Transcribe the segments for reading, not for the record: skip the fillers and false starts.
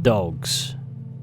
Dogs.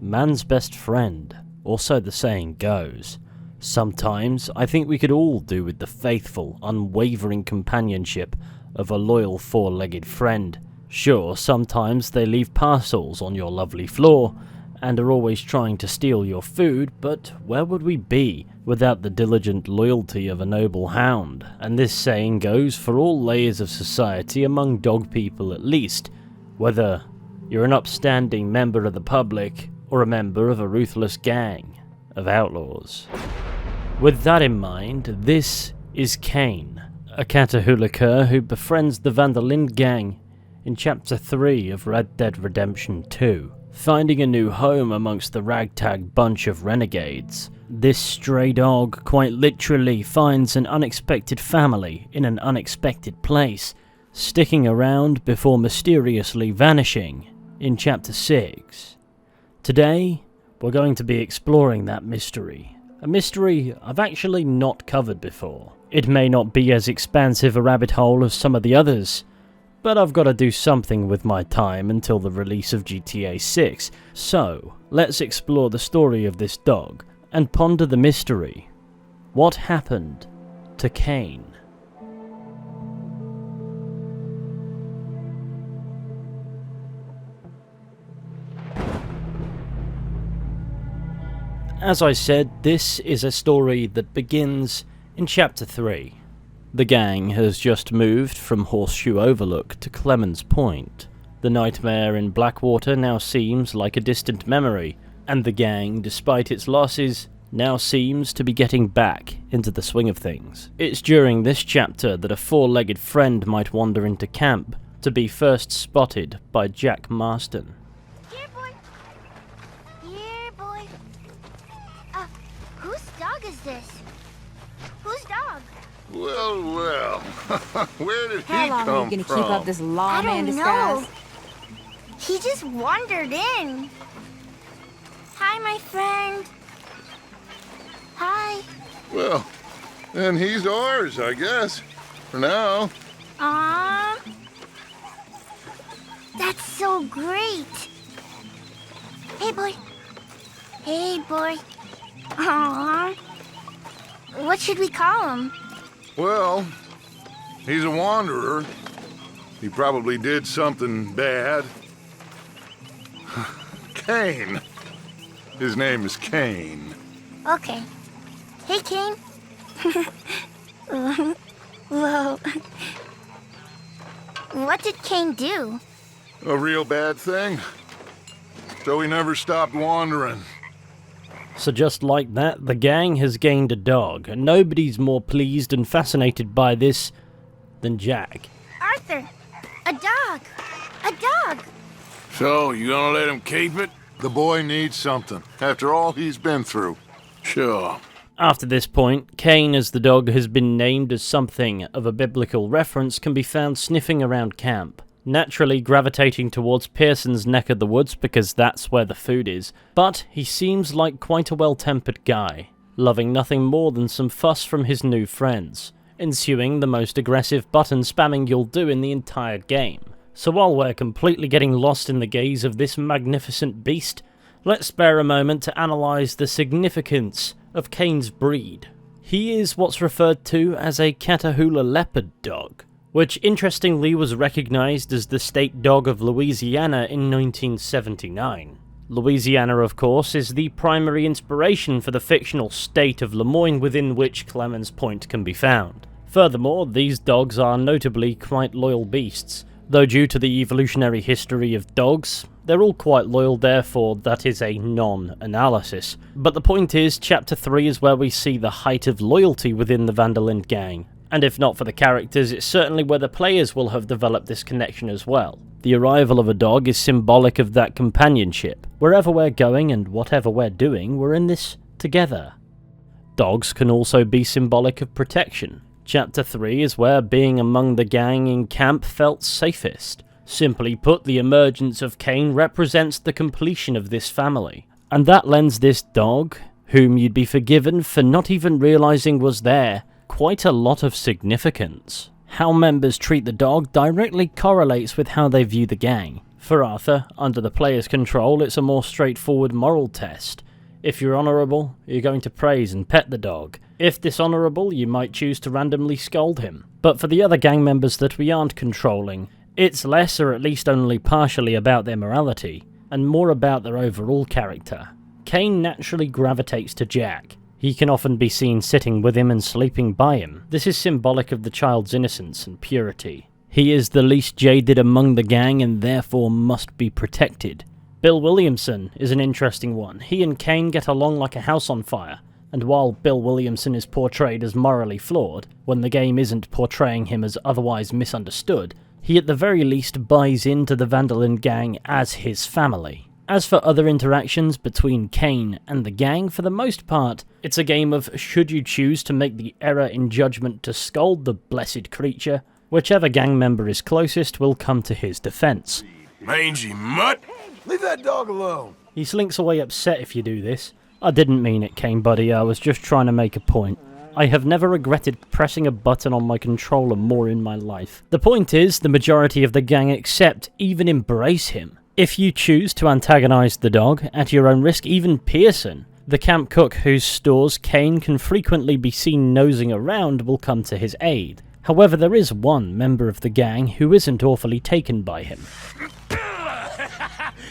Man's best friend, or so the saying goes. Sometimes I think we could all do with the faithful, unwavering companionship of a loyal four-legged friend. Sure, sometimes they leave parcels on your lovely floor, and are always trying to steal your food, but where would we be without the diligent loyalty of a noble hound? And this saying goes for all layers of society among dog people at least, whether you're an upstanding member of the public or a member of a ruthless gang of outlaws. With that in mind, this is Kane, a Catahoula cur who befriends the Linde Gang in Chapter 3 of Red Dead Redemption 2. Finding a new home amongst the ragtag bunch of renegades, this stray dog quite literally finds an unexpected family in an unexpected place, sticking around before mysteriously vanishing in Chapter 6. Today, we're going to be exploring that mystery. A mystery I've actually not covered before. It may not be as expansive a rabbit hole as some of the others, but I've got to do something with my time until the release of GTA 6, so let's explore the story of this dog and ponder the mystery. What happened to Cain? As I said, this is a story that begins in Chapter 3. The gang has just moved from Horseshoe Overlook to Clemens Point. The nightmare in Blackwater now seems like a distant memory, and the gang, despite its losses, now seems to be getting back into the swing of things. It's during this chapter that a four-legged friend might wander into camp to be first spotted by Jack Marston. Here, boy. Here, boy. Whose dog is this? Whose dog? Well, where did he come from? How long are you gonna keep up this lawman disguise? He just wandered in. Hi, my friend. Hi. Well, then he's ours, I guess. For now. Aww. That's so great. Hey, boy. Hey, boy. Aww. What should we call him? Well, he's a wanderer. He probably did something bad. Cain. His name is Cain. Okay. Hey, Kane. Whoa. What did Cain do? A real bad thing. So he never stopped wandering. So just like that, the gang has gained a dog, and nobody's more pleased and fascinated by this than Jack. Arthur! A dog! A dog! So, you gonna let him keep it? The boy needs something, after all he's been through. Sure. After this point, Cain, as the dog has been named as something of a biblical reference, can be found sniffing around camp, naturally gravitating towards Pearson's neck of the woods because that's where the food is. But he seems like quite a well-tempered guy, loving nothing more than some fuss from his new friends, ensuing the most aggressive button spamming you'll do in the entire game. So while we're completely getting lost in the gaze of this magnificent beast, let's spare a moment to analyse the significance of Cain's breed. He is what's referred to as a Catahoula leopard dog, which interestingly was recognised as the state dog of Louisiana in 1979. Louisiana, of course, is the primary inspiration for the fictional state of Lemoyne within which Clemens Point can be found. Furthermore, these dogs are notably quite loyal beasts, though due to the evolutionary history of dogs, they're all quite loyal, therefore that is a non-analysis. But the point is, Chapter 3 is where we see the height of loyalty within the Linde Gang, and if not for the characters, it's certainly where the players will have developed this connection as well. The arrival of a dog is symbolic of that companionship. Wherever we're going and whatever we're doing, we're in this together. Dogs can also be symbolic of protection. Chapter 3 is where being among the gang in camp felt safest. Simply put, the emergence of Cain represents the completion of this family, and that lends this dog, whom you'd be forgiven for not even realising was there, quite a lot of significance. How members treat the dog directly correlates with how they view the gang. For Arthur, under the player's control, it's a more straightforward moral test. If you're honourable, you're going to praise and pet the dog. If dishonourable, you might choose to randomly scold him. But for the other gang members that we aren't controlling, it's less or at least only partially about their morality, and more about their overall character. Cain naturally gravitates to Jack. He can often be seen sitting with him and sleeping by him. This is symbolic of the child's innocence and purity. He is the least jaded among the gang and therefore must be protected. Bill Williamson is an interesting one. He and Cain get along like a house on fire, and while Bill Williamson is portrayed as morally flawed, when the game isn't portraying him as otherwise misunderstood, he at the very least buys into the Van der Linde Gang as his family. As for other interactions between Cain and the gang, for the most part, it's a game of should you choose to make the error in judgment to scold the blessed creature, whichever gang member is closest will come to his defense. Mangy mutt! Leave that dog alone. He slinks away upset if you do this. I didn't mean it, Cain buddy, I was just trying to make a point. I have never regretted pressing a button on my controller more in my life. The point is, the majority of the gang accept, even embrace him. If you choose to antagonise the dog, at your own risk, even Pearson, the camp cook whose stores Cain can frequently be seen nosing around, will come to his aid. However, there is one member of the gang who isn't awfully taken by him.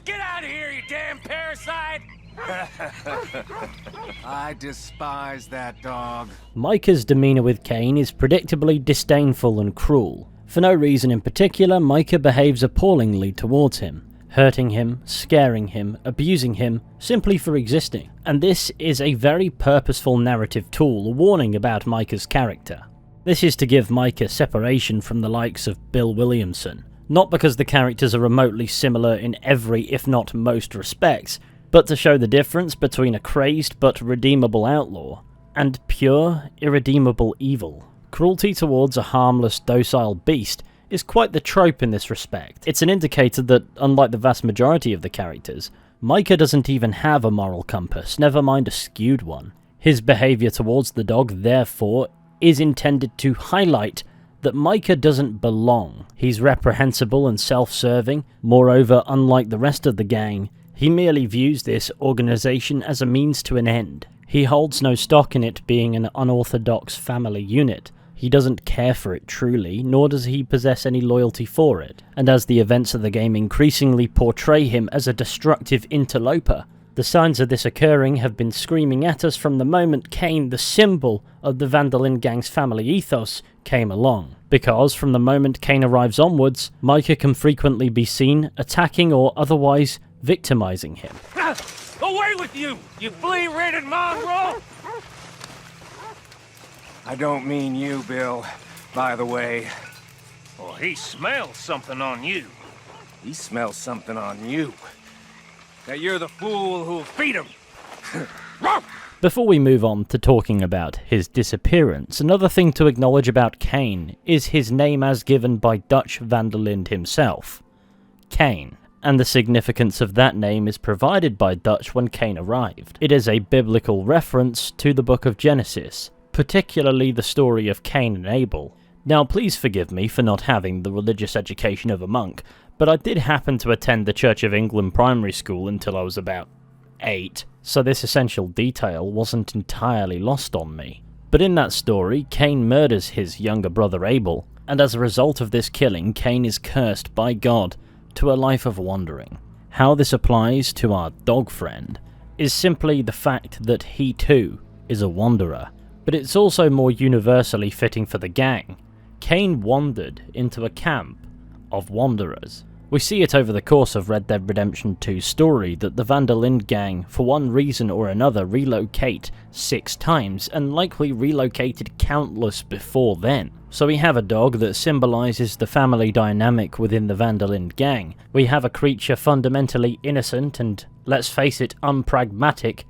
Get out of here, you damn parasite! I despise that dog. Micah's demeanour with Cain is predictably disdainful and cruel. For no reason in particular, Micah behaves appallingly towards him, hurting him, scaring him, abusing him, simply for existing. And this is a very purposeful narrative tool, a warning about Micah's character. This is to give Micah separation from the likes of Bill Williamson, not because the characters are remotely similar in every, if not most respects, but to show the difference between a crazed but redeemable outlaw and pure, irredeemable evil. Cruelty towards a harmless, docile beast is quite the trope in this respect. It's an indicator that, unlike the vast majority of the characters, Micah doesn't even have a moral compass, never mind a skewed one. His behaviour towards the dog, therefore, is intended to highlight that Micah doesn't belong. He's reprehensible and self-serving. Moreover, unlike the rest of the gang, he merely views this organisation as a means to an end. He holds no stock in it being an unorthodox family unit. He doesn't care for it truly, nor does he possess any loyalty for it. And as the events of the game increasingly portray him as a destructive interloper, the signs of this occurring have been screaming at us from the moment Cain, the symbol of the Van der Linde Gang's family ethos, came along. Because from the moment Cain arrives onwards, Micah can frequently be seen attacking or otherwise victimizing him. Away with you, you flea-ridden mongrel! I don't mean you, Bill, by the way. Well, he smells something on you. He smells something on you. That you're the fool who'll feed him. Before we move on to talking about his disappearance, another thing to acknowledge about Cain is his name as given by Dutch van der Linde himself, Cain, and the significance of that name is provided by Dutch when Cain arrived. It is a biblical reference to the book of Genesis, particularly the story of Cain and Abel. Now please forgive me for not having the religious education of a monk, but I did happen to attend the Church of England primary school until I was about 8, so this essential detail wasn't entirely lost on me. But in that story, Cain murders his younger brother Abel, and as a result of this killing, Cain is cursed by God to a life of wandering. How this applies to our dog friend is simply the fact that he too is a wanderer, but it's also more universally fitting for the gang. Cain wandered into a camp of wanderers. We see it over the course of Red Dead Redemption 2's story that the Van der Linde gang, for one reason or another, relocate 6 times, and likely relocated countless before then. So we have a dog that symbolises the family dynamic within the Van der Linde gang. We have a creature fundamentally innocent and, let's face it, unpragmatic,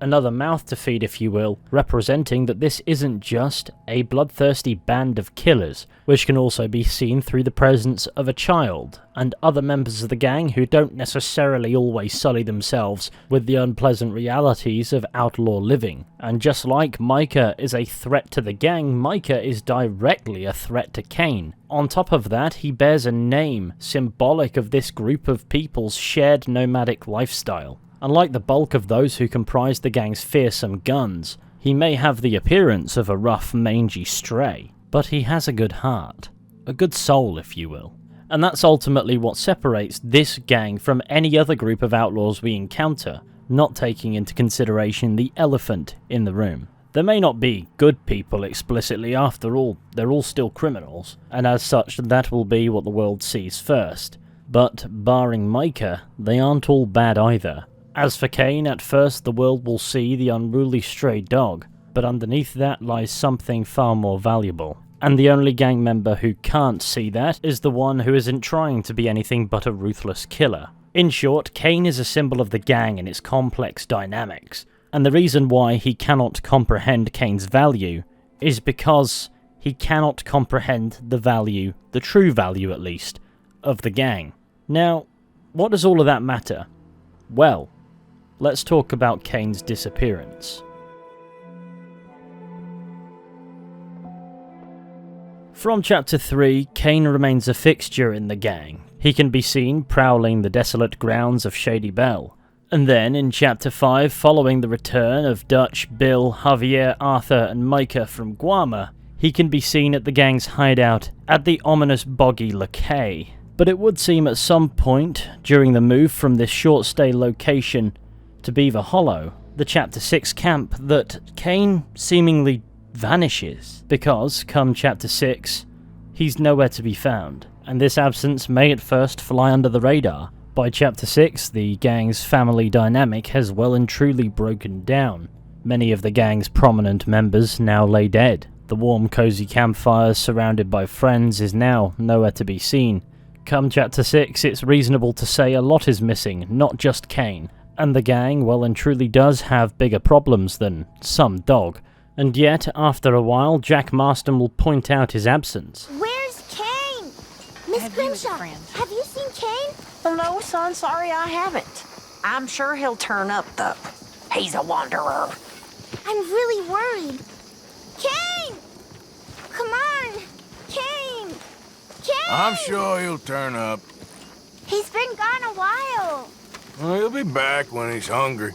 another mouth to feed if you will, representing that this isn't just a bloodthirsty band of killers, which can also be seen through the presence of a child, and other members of the gang who don't necessarily always sully themselves with the unpleasant realities of outlaw living. And just like Micah is a threat to the gang, Micah is directly a threat to Cain. On top of that, he bears a name symbolic of this group of people's shared nomadic lifestyle. Unlike the bulk of those who comprise the gang's fearsome guns, he may have the appearance of a rough, mangy stray, but he has a good heart. A good soul, if you will. And that's ultimately what separates this gang from any other group of outlaws we encounter, not taking into consideration the elephant in the room. There may not be good people explicitly, after all, they're all still criminals, and as such that will be what the world sees first. But, barring Micah, they aren't all bad either. As for Cain, at first the world will see the unruly stray dog, but underneath that lies something far more valuable. And the only gang member who can't see that is the one who isn't trying to be anything but a ruthless killer. In short, Cain is a symbol of the gang and its complex dynamics. And the reason why he cannot comprehend Cain's value is because he cannot comprehend the value, the true value at least, of the gang. Now, what does all of that matter? Well, let's talk about Cain's disappearance. From Chapter 3, Cain remains a fixture in the gang. He can be seen prowling the desolate grounds of Shady Belle. And then, in Chapter 5, following the return of Dutch, Bill, Javier, Arthur and Micah from Guarma, he can be seen at the gang's hideout at the ominous boggy Linde. But it would seem at some point, during the move from this short-stay location to Beaver Hollow, the Chapter 6 camp, that Cain seemingly vanishes. Because, come Chapter 6, he's nowhere to be found. And this absence may at first fly under the radar. By Chapter 6, the gang's family dynamic has well and truly broken down. Many of the gang's prominent members now lay dead. The warm, cozy campfires surrounded by friends is now nowhere to be seen. Come Chapter 6, it's reasonable to say a lot is missing, not just Cain. And the gang well and truly does have bigger problems than some dog. And yet, after a while, Jack Marston will point out his absence. Where's Cain? Miss Grimshaw, have you seen Cain? Oh, no, son, sorry I haven't. I'm sure he'll turn up, though. He's a wanderer. I'm really worried. Cain! Come on! Cain! Cain! I'm sure he'll turn up. He's been gone a while. Well, he'll be back when he's hungry.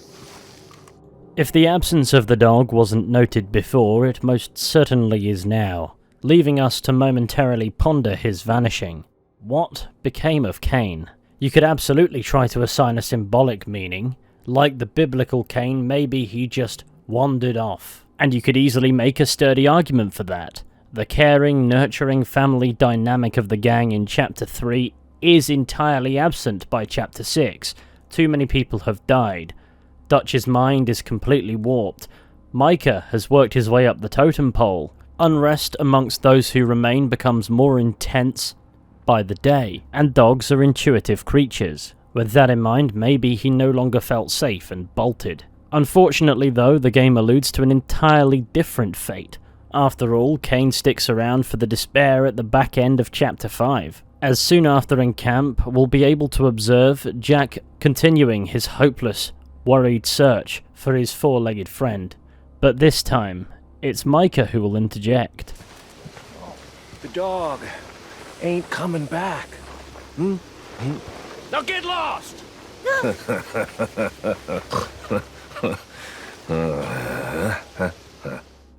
If the absence of the dog wasn't noted before, it most certainly is now, leaving us to momentarily ponder his vanishing. What became of Cain? You could absolutely try to assign a symbolic meaning. Like the biblical Cain, maybe he just wandered off. And you could easily make a sturdy argument for that. The caring, nurturing family dynamic of the gang in Chapter 3 is entirely absent by Chapter 6. Too many people have died. Dutch's mind is completely warped. Micah has worked his way up the totem pole. Unrest amongst those who remain becomes more intense by the day, and dogs are intuitive creatures. With that in mind, maybe he no longer felt safe and bolted. Unfortunately though, the game alludes to an entirely different fate. After all, Cain sticks around for the despair at the back end of Chapter 5. As soon after in camp, we'll be able to observe Jack continuing his hopeless, worried search for his four-legged friend. But this time, it's Micah who will interject. The dog ain't coming back. Now get lost!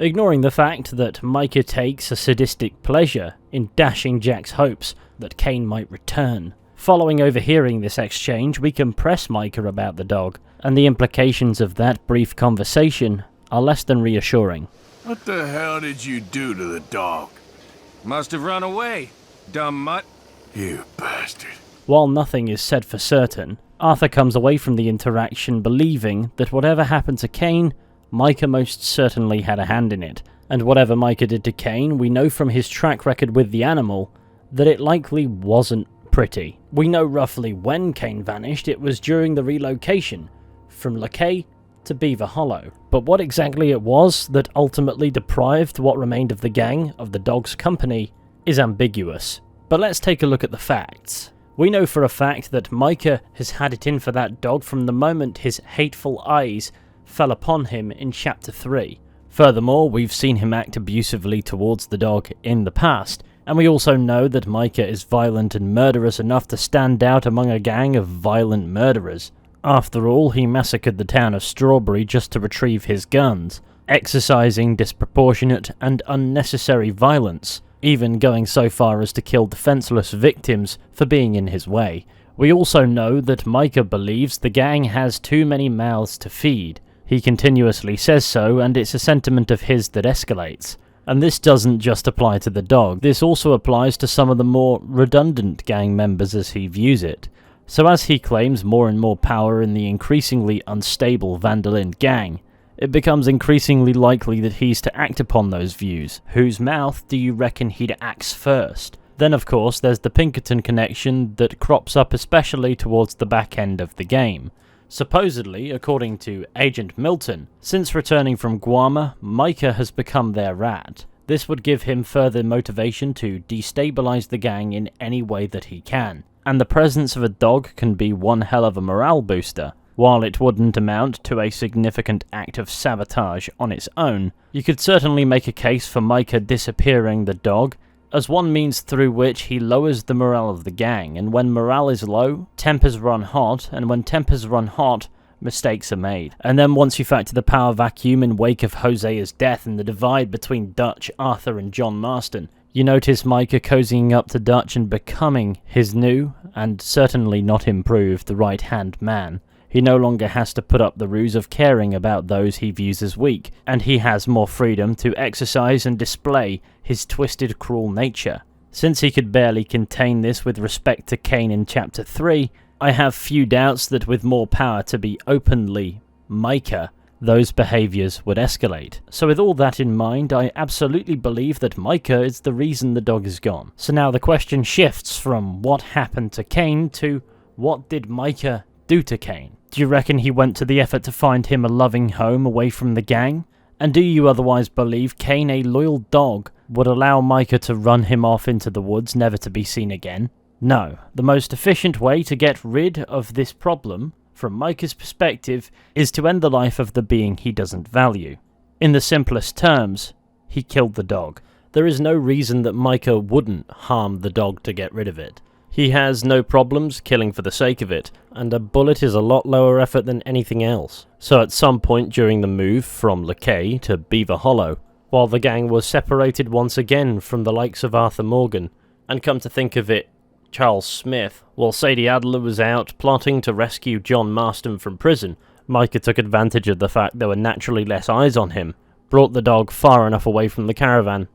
Ignoring the fact that Micah takes a sadistic pleasure in dashing Jack's hopes that Cain might return. Following overhearing this exchange, we can press Micah about the dog, and the implications of that brief conversation are less than reassuring. What the hell did you do to the dog? Must have run away, dumb mutt. You bastard. While nothing is said for certain, Arthur comes away from the interaction believing that whatever happened to Cain, Micah most certainly had a hand in it. And whatever Micah did to Cain, we know from his track record with the animal that it likely wasn't pretty. We know roughly when Cain vanished. It was during the relocation from Linde to Beaver Hollow. But what exactly it was that ultimately deprived what remained of the gang of the dog's company is ambiguous. But let's take a look at the facts. We know for a fact that Micah has had it in for that dog from the moment his hateful eyes fell upon him in Chapter 3. Furthermore, we've seen him act abusively towards the dog in the past, and we also know that Micah is violent and murderous enough to stand out among a gang of violent murderers. After all, he massacred the town of Strawberry just to retrieve his guns, exercising disproportionate and unnecessary violence, even going so far as to kill defenseless victims for being in his way. We also know that Micah believes the gang has too many mouths to feed. He continuously says so, and it's a sentiment of his that escalates. And this doesn't just apply to the dog, this also applies to some of the more redundant gang members as he views it. So as he claims more and more power in the increasingly unstable Linde Gang, it becomes increasingly likely that he's to act upon those views. Whose mouth do you reckon he'd axe first? Then of course there's the Pinkerton connection that crops up especially towards the back end of the game. Supposedly, according to Agent Milton, since returning from Guarma, Micah has become their rat. This would give him further motivation to destabilize the gang in any way that he can, and the presence of a dog can be one hell of a morale booster. While it wouldn't amount to a significant act of sabotage on its own, you could certainly make a case for Micah disappearing the dog as one means through which he lowers the morale of the gang, and when morale is low, tempers run hot, and when tempers run hot, mistakes are made. And then once you factor the power vacuum in wake of Hosea's death and the divide between Dutch, Arthur and John Marston, you notice Micah cozying up to Dutch and becoming his new, and certainly not improved, right-hand man. He no longer has to put up the ruse of caring about those he views as weak, and he has more freedom to exercise and display his twisted, cruel nature. Since he could barely contain this with respect to Kane in Chapter 3, I have few doubts that with more power to be openly Micah, those behaviours would escalate. So with all that in mind, I absolutely believe that Micah is the reason the dog is gone. So now the question shifts from what happened to Kane to what did Micah do to Kane? Do you reckon he went to the effort to find him a loving home away from the gang? And do you otherwise believe Kane, a loyal dog, would allow Micah to run him off into the woods, never to be seen again? No. The most efficient way to get rid of this problem, from Micah's perspective, is to end the life of the being he doesn't value. In the simplest terms, he killed the dog. There is no reason that Micah wouldn't harm the dog to get rid of it. He has no problems killing for the sake of it, and a bullet is a lot lower effort than anything else. So at some point during the move from Linde to Beaver Hollow, while the gang was separated once again from the likes of Arthur Morgan, and come to think of it, Charles Smith, while Sadie Adler was out plotting to rescue John Marston from prison, Micah took advantage of the fact there were naturally less eyes on him, brought the dog far enough away from the caravan,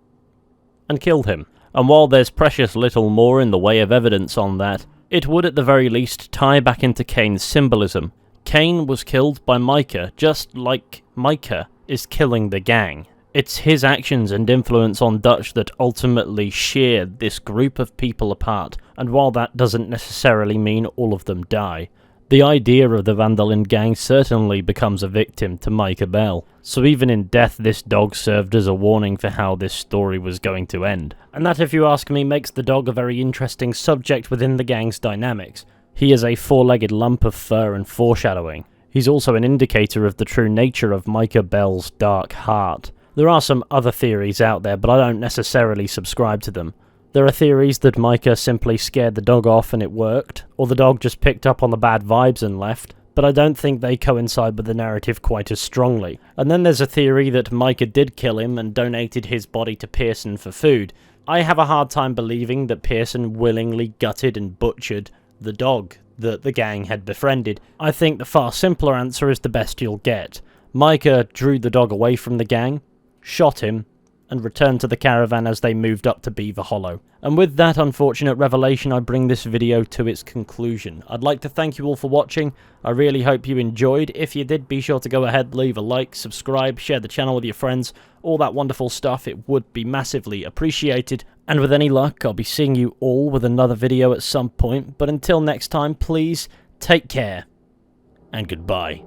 and killed him. And while there's precious little more in the way of evidence on that, it would at the very least tie back into Cain's symbolism. Cain was killed by Micah, just like Micah is killing the gang. It's his actions and influence on Dutch that ultimately sheared this group of people apart, and while that doesn't necessarily mean all of them die, the idea of the Linde Gang certainly becomes a victim to Micah Bell. So even in death, this dog served as a warning for how this story was going to end. And that, if you ask me, makes the dog a very interesting subject within the gang's dynamics. He is a four-legged lump of fur and foreshadowing. He's also an indicator of the true nature of Micah Bell's dark heart. There are some other theories out there, but I don't necessarily subscribe to them. There are theories that Micah simply scared the dog off and it worked, or the dog just picked up on the bad vibes and left, but I don't think they coincide with the narrative quite as strongly. And then there's a theory that Micah did kill him and donated his body to Pearson for food. I have a hard time believing that Pearson willingly gutted and butchered the dog that the gang had befriended. I think the far simpler answer is the best you'll get. Micah drew the dog away from the gang, shot him, and returned to the caravan as they moved up to Beaver Hollow. And with that unfortunate revelation, I bring this video to its conclusion. I'd like to thank you all for watching. I really hope you enjoyed. If you did, be sure to go ahead, leave a like, subscribe, share the channel with your friends, all that wonderful stuff. It would be massively appreciated. And with any luck, I'll be seeing you all with another video at some point. But until next time, please take care and goodbye.